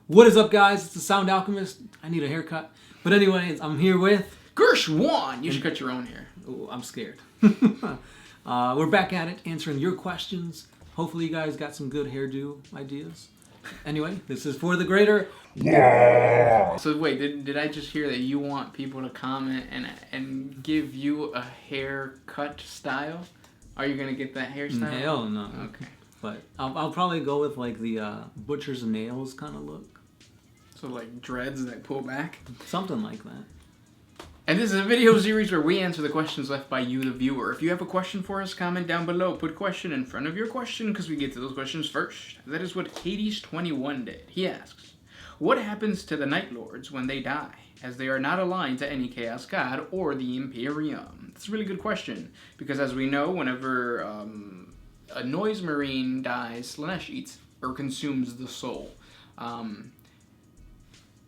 What is up, guys? It's the Sound Alchemist. I need a haircut. But anyways, I'm here with... Gershwan! You should cut your own hair. Oh, I'm scared. We're back at it, answering your questions. Hopefully you guys got some good hairdo ideas. Anyway, this is for the greater... So wait, did I just hear that you want people to comment and give you a haircut style? Are you going to get that hairstyle? Hell no. Okay. But I'll probably go with like the butcher's nails kind of look. So like dreads that pull back? Something like that. And this is a video series where we answer the questions left by you, the viewer. If you have a question for us, comment down below. Put question in front of your question because we get to those questions first. That is what Hades21 did. He asks, what happens to the Night Lords when they die, as they are not aligned to any Chaos God or the Imperium? That's a really good question, because as we know, whenever a Noise Marine dies, Slanesh eats or consumes the soul.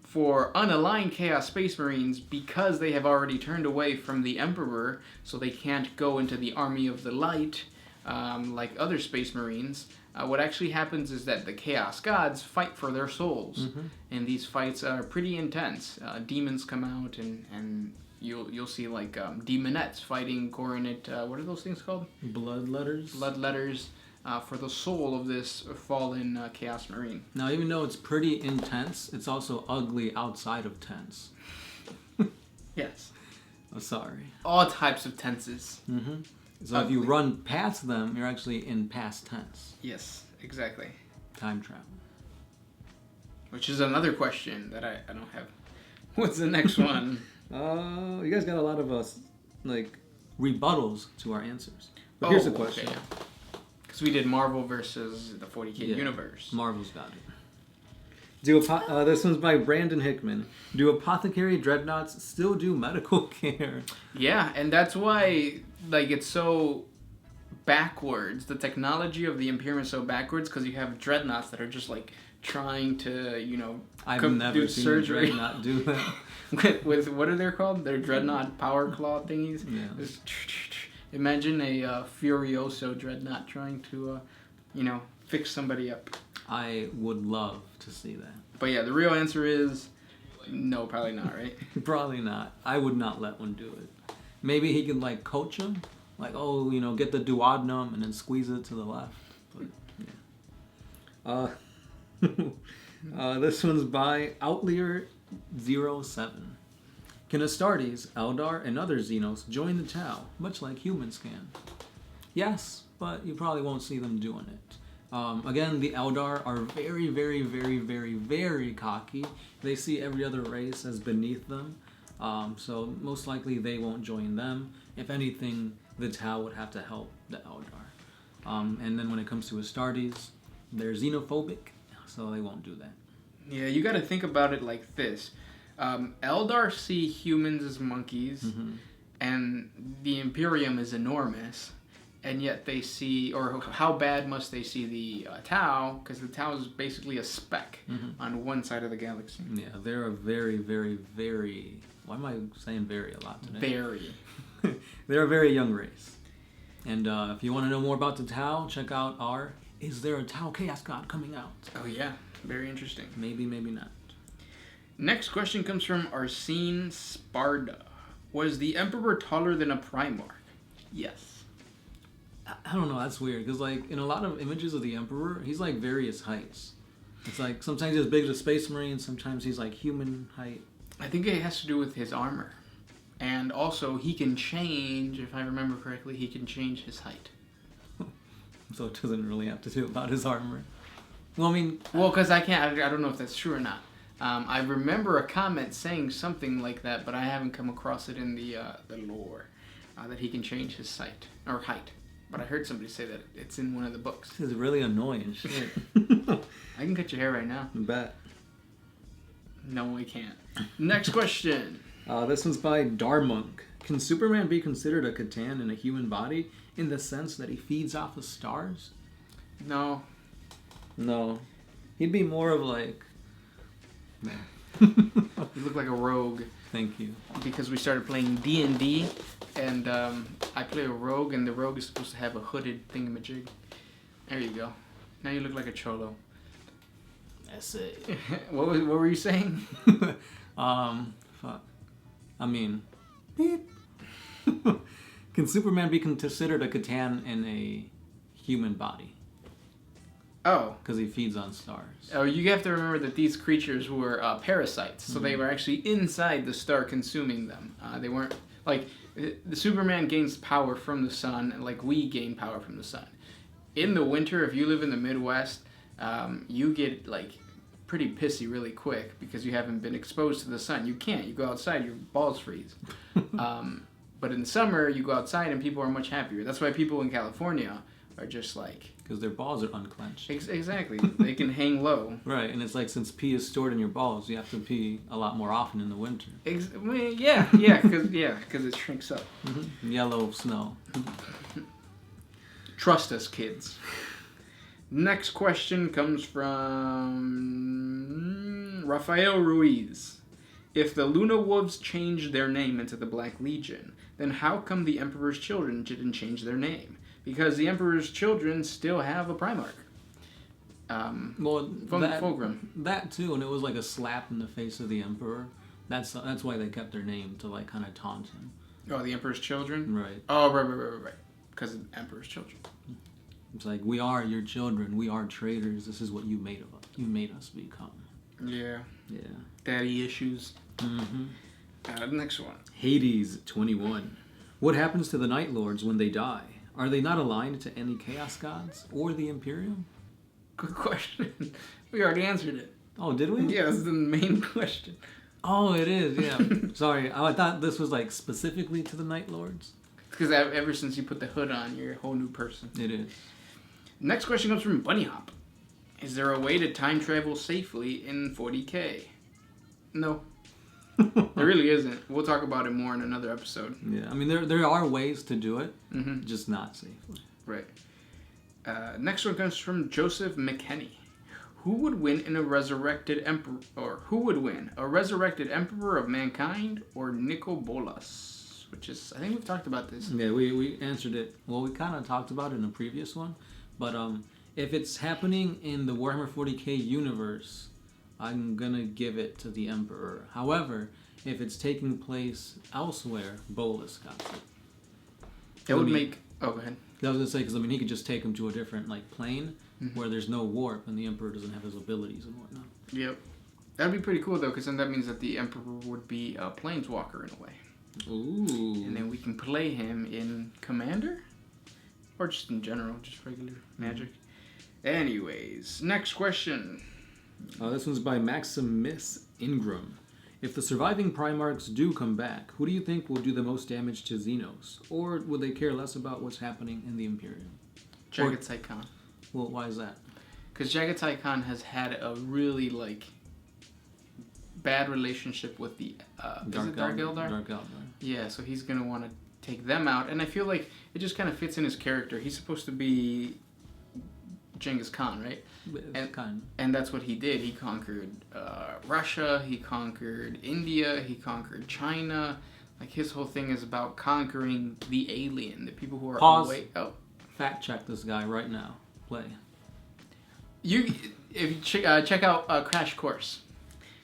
For unaligned Chaos Space Marines, because they have already turned away from the Emperor, so they can't go into the Army of the Light like other Space Marines, what actually happens is that the Chaos Gods fight for their souls. And these fights are pretty intense. Demons come out, and you'll see like demonettes fighting coronet, what are those things called? Bloodletters. Bloodletters. For the soul of this fallen Chaos Marine. Now, even though it's pretty intense, it's also ugly outside of tense. Yes. Oh, sorry. All types of tenses. So ugly. If you run past them, you're actually in past tense. Yes, exactly. Time travel. Which is another question that I don't have. What's the next one? You guys got a lot of like rebuttals to our answers. But here's the question. Okay. Because we did Marvel versus the 40K universe. Marvel's got it. This one's by Brandon Hickman. Do Apothecary Dreadnoughts still do medical care? Yeah, and that's why like it's so backwards. The technology of the Imperium is so backwards because you have Dreadnoughts that are just like trying to, you know, I've never seen surgery. A Dreadnought do that. with what are they called? They're Dreadnought power claw thingies. Yeah. Imagine a Furioso Dreadnought trying to, you know, fix somebody up. I would love to see that. But yeah, the real answer is no, probably not, right? Probably not. I would not let one do it. Maybe he can like coach him, like, oh, you know, get the duodenum and then squeeze it to the left. But yeah. This one's by Outlier07. Can Astartes, Eldar, and other Xenos join the Tau, much like humans can? Yes, but you probably won't see them doing it. Again, the Eldar are very, very, very, very, very cocky. They see every other race as beneath them, so most likely they won't join them. If anything, the Tau would have to help the Eldar. And then when it comes to Astartes, they're xenophobic, so they won't do that. Yeah, you got to think about it like this. Eldar see humans as monkeys, and the Imperium is enormous, and yet they see, or how bad must they see the Tau, because the Tau is basically a speck on one side of the galaxy. Yeah, they're a very, very, very, why am I saying very a lot today? Very. They're a very young race. And if you want to know more about the Tau, check out our Is There a Tau Chaos God coming out? Oh yeah, very interesting. Maybe, maybe not. Next question comes from Arsene Sparda. Was the Emperor taller than a Primarch? Yes. I don't know, that's weird, because like in a lot of images of the Emperor, he's like various heights. It's like sometimes he's as big as a Space Marine, sometimes he's like human height. I think it has to do with his armor. And also he can change, if I remember correctly, he can change his height. So it doesn't really have to do about his armor. Well, I mean... Well, because I don't know if that's true or not. I remember a comment saying something like that, but I haven't come across it in the lore, that he can change his height. But I heard somebody say that it's in one of the books. This is really annoying shit. I can cut your hair right now. I bet. No, we can't. Next question. This one's by Darmonk. Can Superman be considered a Akutan in a human body in the sense that he feeds off the stars? No. No. He'd be more of like... Man. You look like a rogue. Thank you. Because we started playing D&D, and I play a rogue, and the rogue is supposed to have a hooded thingamajig. There you go. Now you look like a cholo. Essay. What were you saying? Fuck. I mean, beep. Can Superman be considered a Akutan in a human body? Oh. Because he feeds on stars. Oh, you have to remember that these creatures were parasites, so they were actually inside the star consuming them. They weren't, like, the Superman gains power from the sun, like we gain power from the sun. In the winter, if you live in the Midwest, you get, like, pretty pissy really quick because you haven't been exposed to the sun. You can't. You go outside, your balls freeze. But in summer, you go outside and people are much happier. That's why people in California are just like... Because their balls are unclenched. Exactly. They can hang low. Right, and it's like since pee is stored in your balls, you have to pee a lot more often in the winter. Yeah, because it shrinks up. Mm-hmm. Yellow snow. Trust us, kids. Next question comes from Rafael Ruiz. If the Luna Wolves changed their name into the Black Legion, then how come the Emperor's children didn't change their name? Because the Emperor's children still have a Primarch. Fulgrim. That too, and it was like a slap in the face of the Emperor. That's why they kept their name, to like kind of taunt him. Oh, the Emperor's children? Right. Oh, right. Because of the Emperor's children. It's like, we are your children. We are traitors. This is what you made of us. You made us become. Yeah. Yeah. Daddy issues. Mm-hmm. Next one. Hades 21. What happens to the Night Lords when they die? Are they not aligned to any Chaos Gods or the Imperium? Good question. We already answered it. Oh, did we? Yeah, that's the main question. Oh, it is, yeah. Sorry, I thought this was like specifically to the Night Lords. Because ever since you put the hood on, you're a whole new person. It is. Next question comes from Bunny Hop. Is there a way to time travel safely in 40K? No. There really isn't. We'll talk about it more in another episode. Yeah, I mean, there are ways to do it, just not safely. Right. Next one comes from Joseph McKenney. Who would win in a resurrected emperor, or who would win, a resurrected emperor of mankind or Nicol Bolas? Which is, I think we've talked about this. Yeah, we answered it. Well, we kind of talked about it in a previous one, but if it's happening in the Warhammer 40K universe, I'm gonna give it to the Emperor. However, if it's taking place elsewhere, Bolas got it. It would make... Oh, go ahead. I was gonna say, because I mean, he could just take him to a different plane where there's no warp, and the Emperor doesn't have his abilities and whatnot. Yep, that'd be pretty cool though, because then that means that the Emperor would be a planeswalker in a way. Ooh. And then we can play him in Commander, or just in general, just regular Magic. Anyways, next question. This one's by Maximus Ingram. If the surviving Primarchs do come back, who do you think will do the most damage to Xenos? Or would they care less about what's happening in the Imperium? Jagatai Khan. Well, why is that? Because Jagatai Khan has had a really, bad relationship with the... Dark Eldar? Dark Eldar. Yeah, so he's going to want to take them out. And I feel like it just kind of fits in his character. He's supposed to be Genghis Khan, right? And that's what he did. He conquered Russia, he conquered India, he conquered China. His whole thing is about conquering the alien, the people who are away. Oh, fact check this guy right now. Play. If you check out Crash Course,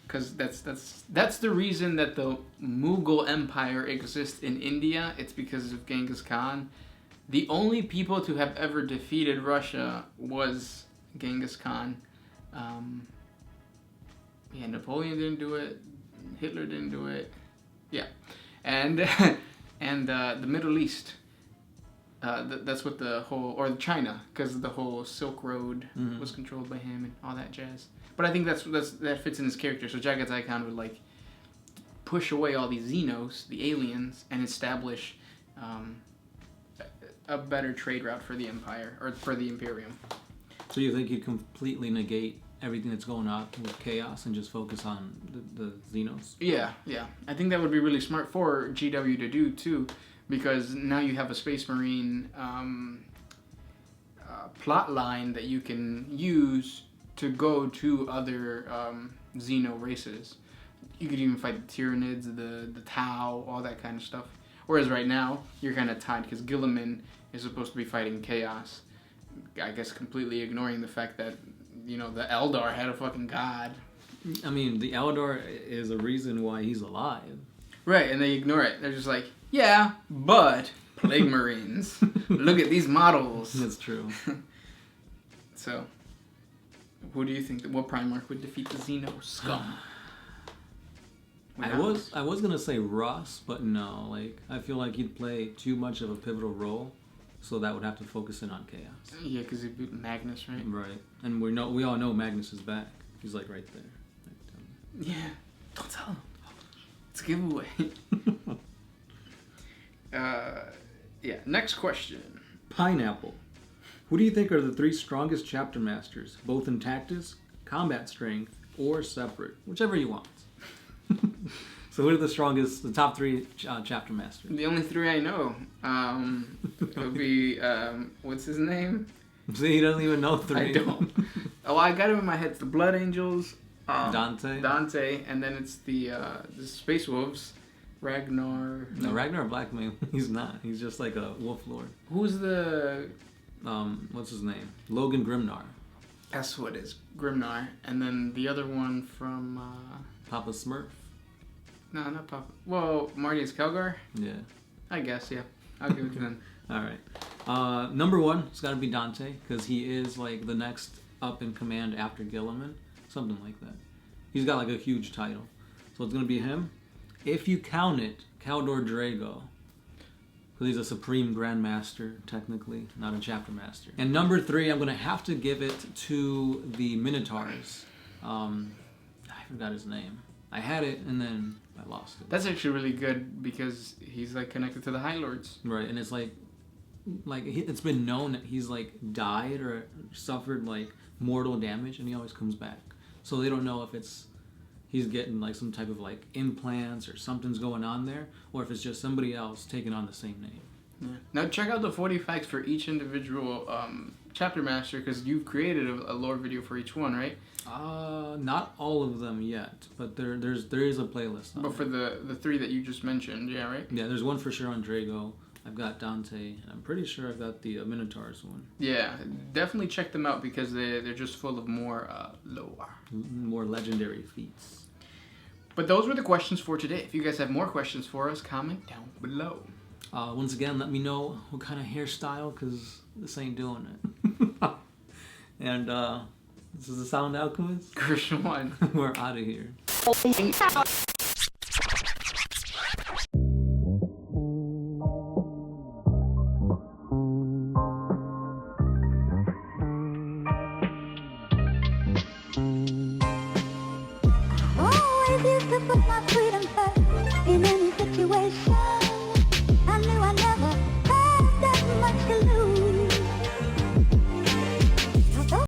because that's the reason that the Mughal Empire exists in India. It's because of Genghis Khan. The only people to have ever defeated Russia was Genghis Khan. Napoleon didn't do it. Hitler didn't do it. Yeah, and the Middle East. That's what the whole, or China, because the whole Silk Road was controlled by him and all that jazz. But I think that fits in his character. So Jagatai Khan would push away all these Xenos, the aliens, and establish a better trade route for the Empire, or for the Imperium. So you think he'd completely negate everything that's going on with Chaos and just focus on the Xenos? Yeah. I think that would be really smart for GW to do, too, because now you have a Space Marine plot line that you can use to go to other Xeno races. You could even fight the Tyranids, the Tau, all that kind of stuff. Whereas right now, you're kind of tied because Gilliman is supposed to be fighting Chaos. I guess completely ignoring the fact that the Eldar had a fucking god. I mean, the Eldar is a reason why he's alive. Right, and they ignore it. They're just like, yeah, but Plague Marines. Look at these models. That's true. So, who do you think? What Primarch would defeat the Xeno scum? I was gonna say Russ, but no. Like, I feel like he'd play too much of a pivotal role, so that would have to focus in on Chaos. Yeah, because he'd beat Magnus, right? Right, and we all know Magnus is back. He's like right there. Yeah, don't tell him. It's a giveaway. Yeah. Next question. Pineapple. Who do you think are the 3 strongest chapter masters, both in tactics, combat strength, or separate, whichever you want? So who are the top 3 chapter masters? The only 3 I know. It would be what's his name? See, he doesn't even know 3. I don't. Oh, I got him in my head. It's the Blood Angels. Dante, and then it's the Space Wolves. Ragnar. No, Ragnar Blackmane. He's not. He's just like a wolf lord. Who's the? What's his name? Logan Grimnar. That's what it is. Grimnar, and then the other one from. Papa Smurf. No, not Papa. Well, Marty's Kelgar. Yeah. I guess, yeah. I'll give it to him. All right. Number 1, it's got to be Dante, because he is like the next up in command after Gilliman. Something like that. He's got like a huge title. So it's going to be him. If you count it, Caldor Drago. Because he's a Supreme Grandmaster, technically, not a Chapter Master. And number 3, I'm going to have to give it to the Minotaurs. I forgot his name. I had it, and then I lost it. That's actually really good, because he's like connected to the High Lords. Right, and it's like it's been known that he's like died or suffered like mortal damage, and he always comes back. So they don't know if he's getting like some type of like implants or something's going on there, or if it's just somebody else taking on the same name. Yeah. Now check out the 40 facts for each individual chapter master, because you've created a lore video for each one, right? Not all of them yet, but there is a playlist on But for the 3 that you just mentioned, yeah, right? Yeah, there's one for sure on Drago. I've got Dante, and I'm pretty sure I've got the Minotaurs one. Yeah, definitely check them out, because they're just full of more lore. More legendary feats. But those were the questions for today. If you guys have more questions for us, comment down below. Once again, let me know what kind of hairstyle, because this ain't doing it. And this is the Sound Alchemist. Christian 1. We're out of here. Oh, if you could put my freedom first.